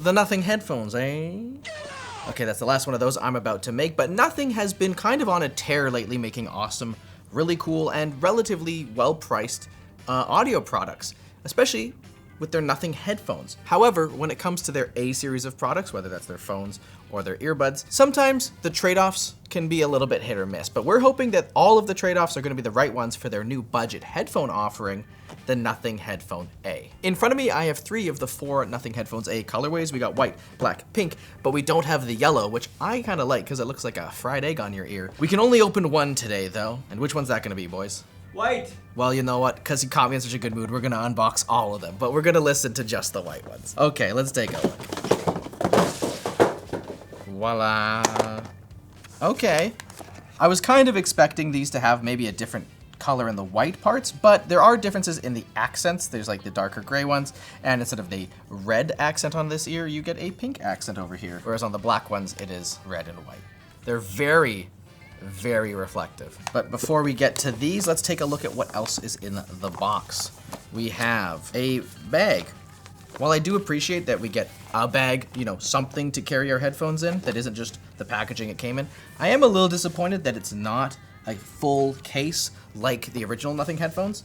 The Nothing Headphones, eh? Okay, that's the last one of those I'm about to make, but Nothing has been kind of on a tear lately, making awesome, really cool, and relatively well-priced audio products, especially with their Nothing Headphones. However, when it comes to their A series of products, whether that's their phones or their earbuds, sometimes the trade-offs can be a little bit hit or miss, but we're hoping that all of the trade-offs are gonna be the right ones for their new budget headphone offering, the Nothing Headphone A. In front of me, I have 3 of the 4 Nothing Headphones A colorways. We got white, black, pink, but we don't have the yellow, which I kinda like because it looks like a fried egg on your ear. We can only open one today though, and which one's that gonna be, boys? White. Well, you know what? Because you caught me in such a good mood, we're gonna unbox all of them, but we're gonna listen to just the white ones. Okay, let's take a look. Voila. Okay. I was kind of expecting these to have maybe a different color in the white parts, but there are differences in the accents. There's like the darker gray ones, and instead of the red accent on this ear, you get a pink accent over here. Whereas on the black ones, it is red and white. They're very reflective. But before we get to these, let's take a look at what else is in the box. We have a bag. While I do appreciate that we get a bag, you know, something to carry our headphones in that isn't just the packaging it came in, I am a little disappointed that it's not a full case like the original Nothing Headphones.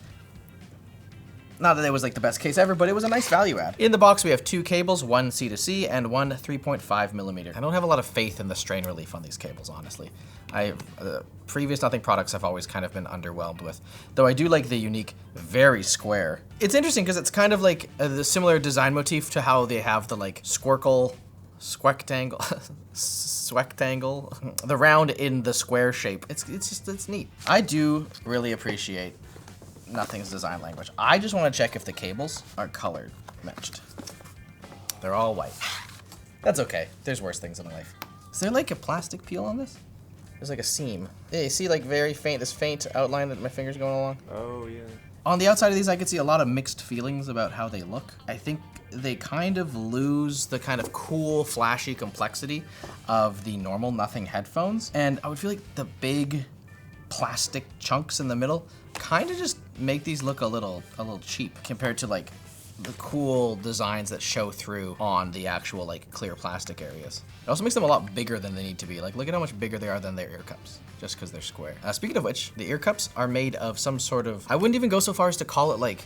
Not that it was like the best case ever, but it was a nice value add. In the box, we have 2 cables, one C2C and one 3.5 millimeter. I don't have a lot of faith in the strain relief on these cables, honestly. Previous Nothing products I've always kind of been underwhelmed with, though I do like the unique, very square. It's interesting because it's kind of like the similar design motif to how they have the like swectangle, the round in the square shape. It's neat. I do really appreciate Nothing's design language. I just want to check if the cables are colored matched. They're all white. That's okay. There's worse things in life. Is there like a plastic peel on this? There's like a seam. Yeah, you see like very faint, this faint outline that my finger's going along? Oh, yeah. On the outside of these, I could see a lot of mixed feelings about how they look. I think they kind of lose the kind of cool, flashy complexity of the normal Nothing headphones. And I would feel like the big plastic chunks in the middle kind of just make these look a little cheap compared to like the cool designs that show through on the actual like clear plastic areas. It also makes them a lot bigger than they need to be. Like look at how much bigger they are than their ear cups, just because they're square. Speaking of which, the ear cups are made of some sort of, I wouldn't even go so far as to call it like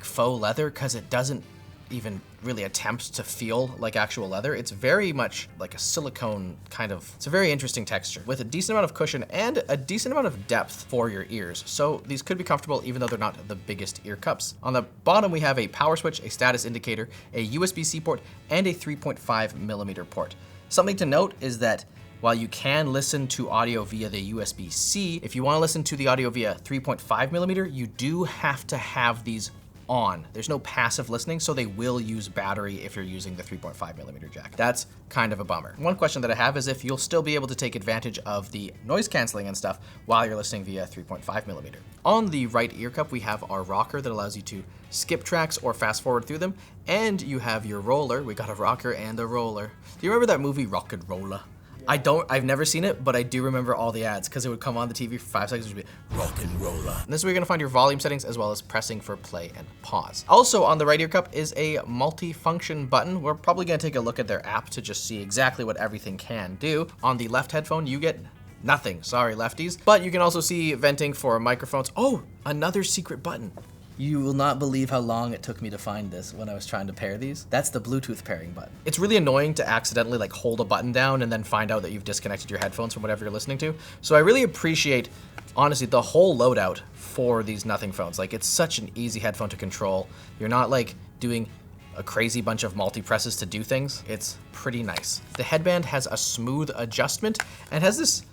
faux leather, because it doesn't even really attempt to feel like actual leather. It's very much like a silicone kind of, it's a very interesting texture with a decent amount of cushion and a decent amount of depth for your ears. So these could be comfortable even though they're not the biggest ear cups. On the bottom, we have a power switch, a status indicator, a USB-C port, and a 3.5 millimeter port. Something to note is that while you can listen to audio via the USB-C, if you want to listen to the audio via 3.5 millimeter, you do have to have these on. There's no passive listening, so they will use battery if you're using the 3.5 millimeter jack. That's kind of a bummer. One question that I have is if you'll still be able to take advantage of the noise canceling and stuff while you're listening via 3.5 millimeter. On the right ear cup, we have our rocker that allows you to skip tracks or fast forward through them, and you have your roller. We got a rocker and a roller. Do you remember that movie Rock and Roller? I've never seen it, but I do remember all the ads because it would come on the TV for 5 seconds, it would be rock and roller. And this is where you're gonna find your volume settings as well as pressing for play and pause. Also on the right ear cup is a multi-function button. We're probably gonna take a look at their app to just see exactly what everything can do. On the left headphone, you get nothing, sorry lefties, but you can also see venting for microphones. Oh, another secret button. You will not believe how long it took me to find this when I was trying to pair these. That's the Bluetooth pairing button. It's really annoying to accidentally like hold a button down and then find out that you've disconnected your headphones from whatever you're listening to. So I really appreciate, honestly, the whole loadout for these Nothing phones. Like it's such an easy headphone to control. You're not like doing a crazy bunch of multi-presses to do things. It's pretty nice. The headband has a smooth adjustment and has this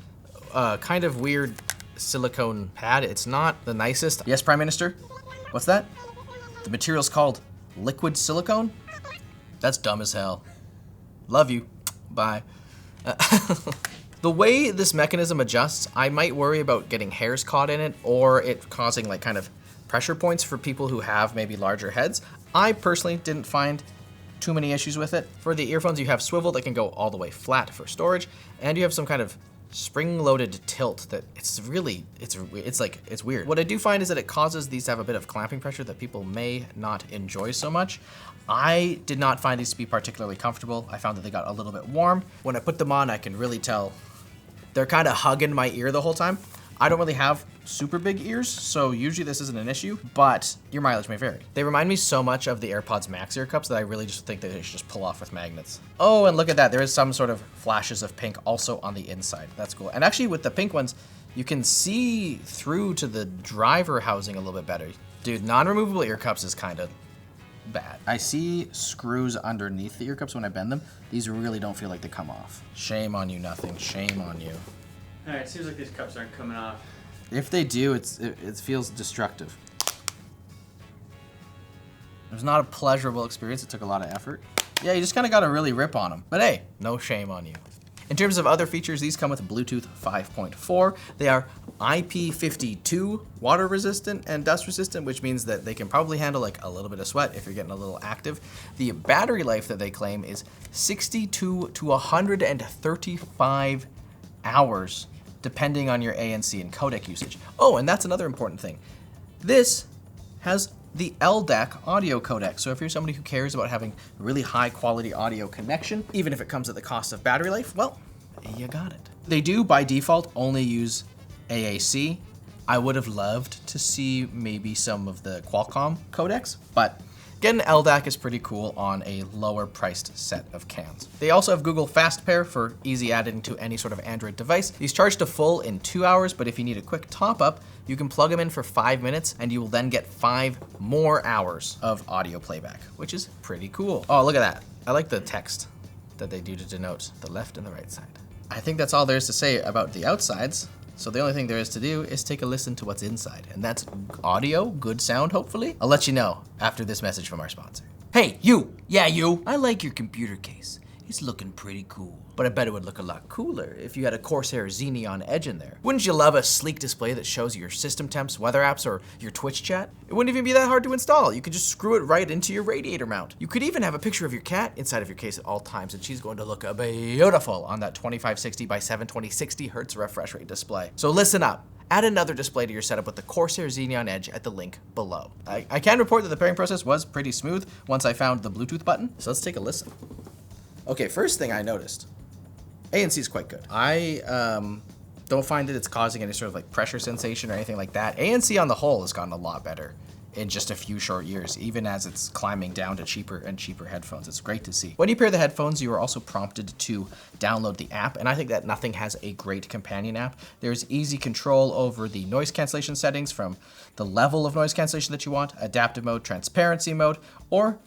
kind of weird silicone pad. It's not the nicest. Yes, Prime Minister? What's that? The material's called liquid silicone? That's dumb as hell. Love you. Bye. The way this mechanism adjusts, I might worry about getting hairs caught in it or it causing like kind of pressure points for people who have maybe larger heads. I personally didn't find too many issues with it. For the earphones, you have swivel that can go all the way flat for storage, and you have some kind of spring-loaded tilt that it's weird. What I do find is that it causes these to have a bit of clamping pressure that people may not enjoy so much. I did not find these to be particularly comfortable. I found that they got a little bit warm. When I put them on, I can really tell they're kind of hugging my ear the whole time. I don't really have super big ears, so usually this isn't an issue, but your mileage may vary. They remind me so much of the AirPods Max ear cups that I really just think that they should just pull off with magnets. Oh, and look at that. There is some sort of flashes of pink also on the inside. That's cool. And actually with the pink ones, you can see through to the driver housing a little bit better. Dude, non-removable ear cups is kind of bad. I see screws underneath the ear cups when I bend them. These really don't feel like they come off. Shame on you, Nothing. Shame on you. All right, seems like these cups aren't coming off. If they do, it feels destructive. It was not a pleasurable experience. It took a lot of effort. Yeah, you just kind of got to really rip on them. But hey, no shame on you. In terms of other features, these come with Bluetooth 5.4. They are IP52 water resistant and dust resistant, which means that they can probably handle like a little bit of sweat if you're getting a little active. The battery life that they claim is 62 to 135 hours, depending on your ANC and codec usage. Oh, and that's another important thing. This has the LDAC audio codec. So if you're somebody who cares about having really high quality audio connection, even if it comes at the cost of battery life, well, you got it. They do by default only use AAC. I would have loved to see maybe some of the Qualcomm codecs, but getting LDAC is pretty cool on a lower priced set of cans. They also have Google Fast Pair for easy adding to any sort of Android device. These charge to full in 2 hours, but if you need a quick top up, you can plug them in for 5 minutes and you will then get 5 more hours of audio playback, which is pretty cool. Oh, look at that. I like the text that they do to denote the left and the right side. I think that's all there is to say about the outsides. So the only thing there is to do is take a listen to what's inside, and that's audio, good sound, hopefully. I'll let you know after this message from our sponsor. Hey, you! Yeah, you! I like your computer case. It's looking pretty cool. But I bet it would look a lot cooler if you had a Corsair Xeneon Edge in there. Wouldn't you love a sleek display that shows your system temps, weather apps, or your Twitch chat? It wouldn't even be that hard to install. You could just screw it right into your radiator mount. You could even have a picture of your cat inside of your case at all times, and she's going to look beautiful on that 2560 by 720 Hz refresh rate display. So listen up. Add another display to your setup with the Corsair Xeneon Edge at the link below. I can report that the pairing process was pretty smooth once I found the Bluetooth button. So let's take a listen. Okay, first thing I noticed, ANC is quite good. I don't find that it's causing any sort of like pressure sensation or anything like that. ANC on the whole has gotten a lot better in just a few short years, even as it's climbing down to cheaper and cheaper headphones. It's great to see. When you pair the headphones, you are also prompted to download the app, and I think that Nothing has a great companion app. There's easy control over the noise cancellation settings from the level of noise cancellation that you want, adaptive mode, transparency mode, or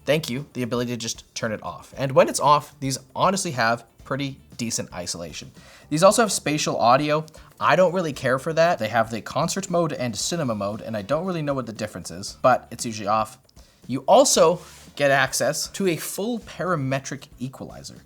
thank you, the ability to just turn it off. And when it's off, these honestly have pretty decent isolation. These also have spatial audio. I don't really care for that. They have the concert mode and cinema mode, and I don't really know what the difference is, but it's usually off. You also get access to a full parametric equalizer.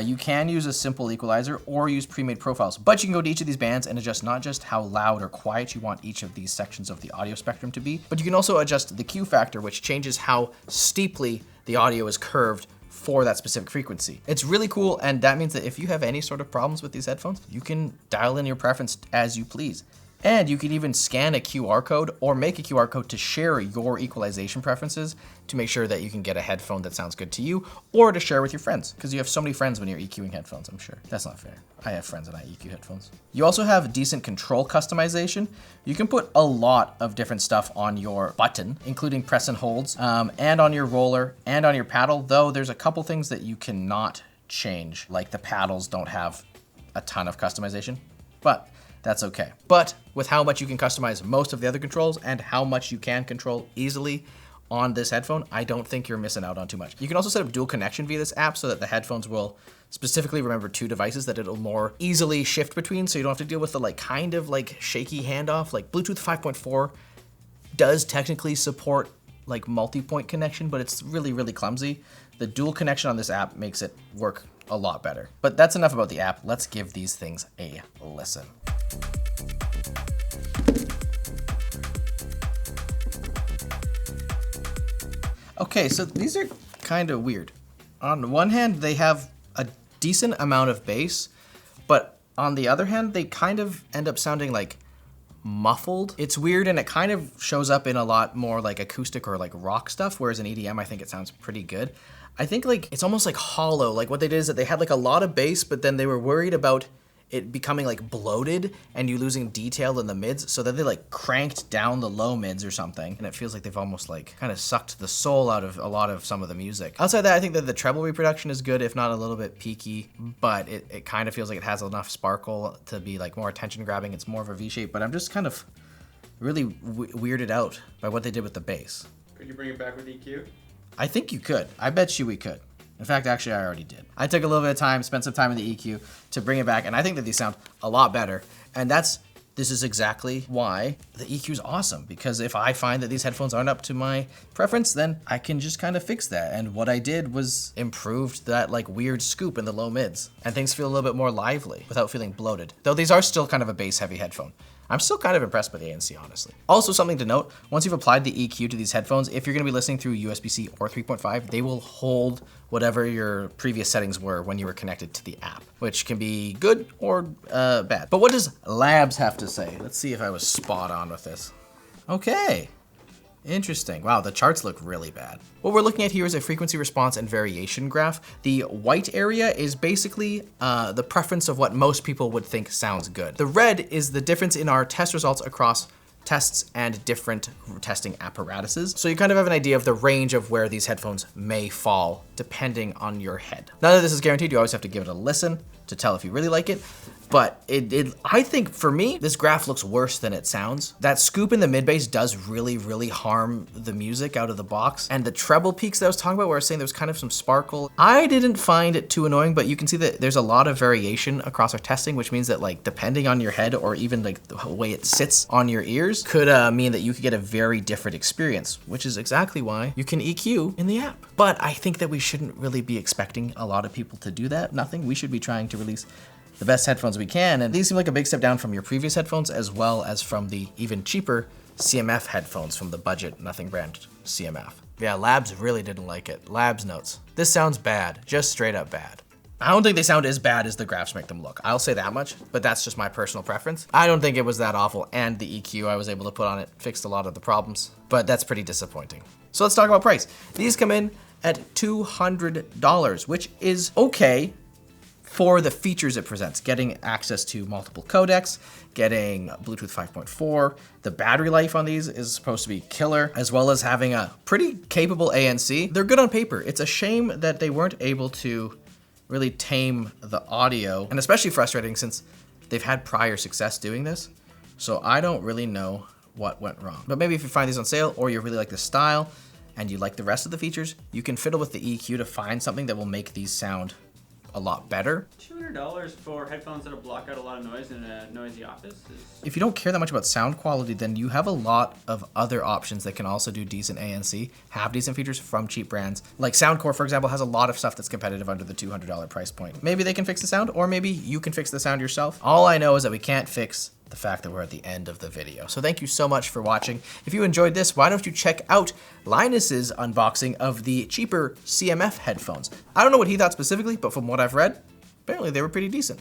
You can use a simple equalizer or use pre-made profiles, but you can go to each of these bands and adjust not just how loud or quiet you want each of these sections of the audio spectrum to be, but you can also adjust the Q factor, which changes how steeply the audio is curved for that specific frequency. It's really cool, and that means that if you have any sort of problems with these headphones, you can dial in your preference as you please. And you can even scan a QR code or make a QR code to share your equalization preferences to make sure that you can get a headphone that sounds good to you, or to share with your friends, because you have so many friends when you're EQing headphones, I'm sure. That's not fair. I have friends and I EQ headphones. You also have decent control customization. You can put a lot of different stuff on your button, including press and holds, and on your roller, and on your paddle, though there's a couple things that you cannot change, like the paddles don't have a ton of customization, but that's okay. But with how much you can customize most of the other controls and how much you can control easily on this headphone, I don't think you're missing out on too much. You can also set up dual connection via this app so that the headphones will specifically remember 2 devices that it'll more easily shift between, so you don't have to deal with the kind of shaky handoff. Like Bluetooth 5.4 does technically support multi-point connection, but it's really, really clumsy. The dual connection on this app makes it work a lot better. But that's enough about the app. Let's give these things a listen. Okay, so these are kind of weird. On one hand, they have a decent amount of bass, but on the other hand, they kind of end up sounding like muffled. It's weird, and it kind of shows up in a lot more like acoustic or like rock stuff, whereas in EDM, I think it sounds pretty good. I think like it's almost like hollow. Like what they did is that they had like a lot of bass, but then they were worried about it becoming like bloated and you losing detail in the mids, so that they like cranked down the low mids or something, and it feels like they've almost like kind of sucked the soul out of a lot of some of the music. Outside that, I think that the treble reproduction is good, if not a little bit peaky, but it kind of feels like it has enough sparkle to be like more attention grabbing. It's more of a V shape, but I'm just kind of really weirded out by what they did with the bass. Could you bring it back with EQ? I think you could. I bet you we could. In fact, actually, I already did. I took a little bit of time, spent some time in the EQ to bring it back, and I think that these sound a lot better. And this is exactly why the EQ is awesome, because if I find that these headphones aren't up to my preference, then I can just kind of fix that. And what I did was improved that like weird scoop in the low mids, and things feel a little bit more lively without feeling bloated. Though these are still kind of a bass heavy headphone. I'm still kind of impressed by the ANC, honestly. Also, something to note, once you've applied the EQ to these headphones, if you're gonna be listening through USB-C or 3.5, they will hold whatever your previous settings were when you were connected to the app, which can be good or bad. But what does Labs have to say? Let's see if I was spot on with this. Okay. Interesting. Wow, the charts look really bad. What we're looking at here is a frequency response and variation graph. The white area is basically the preference of what most people would think sounds good. The red is the difference in our test results across tests and different testing apparatuses. So you kind of have an idea of the range of where these headphones may fall depending on your head. None of this is guaranteed. You always have to give it a listen to tell if you really like it. But I think for me, this graph looks worse than it sounds. That scoop in the mid bass does really, really harm the music out of the box. And the treble peaks that I was talking about, where I was saying there was kind of some sparkle, I didn't find it too annoying, but you can see that there's a lot of variation across our testing, which means that like depending on your head or even like the way it sits on your ears could mean that you could get a very different experience, which is exactly why you can EQ in the app. But I think that we shouldn't really be expecting a lot of people to do that. Nothing. We should be trying to release the best headphones we can, and these seem like a big step down from your previous headphones, as well as from the even cheaper CMF headphones from the budget Nothing brand CMF. Yeah, Labs really didn't like it. Labs notes, this sounds bad, just straight up bad. I don't think they sound as bad as the graphs make them look. I'll say that much, but that's just my personal preference. I don't think it was that awful, and the EQ I was able to put on it fixed a lot of the problems, but that's pretty disappointing. So let's talk about price. These come in at $200, which is okay for the features it presents, getting access to multiple codecs, getting Bluetooth 5.4. The battery life on these is supposed to be killer, as well as having a pretty capable ANC. They're good on paper. It's a shame that they weren't able to really tame the audio, and especially frustrating since they've had prior success doing this. So I don't really know what went wrong. But maybe if you find these on sale, or you really like the style and you like the rest of the features, you can fiddle with the EQ to find something that will make these sound a lot better. $200 for headphones that'll block out a lot of noise in a noisy office is... If you don't care that much about sound quality, then you have a lot of other options that can also do decent ANC, have decent features from cheap brands. Like Soundcore, for example, has a lot of stuff that's competitive under the $200 price point. Maybe they can fix the sound, or maybe you can fix the sound yourself. All I know is that we can't fix the fact that we're at the end of the video. So thank you so much for watching. If you enjoyed this, why don't you check out Linus's unboxing of the cheaper CMF headphones. I don't know what he thought specifically, but from what I've read, apparently they were pretty decent.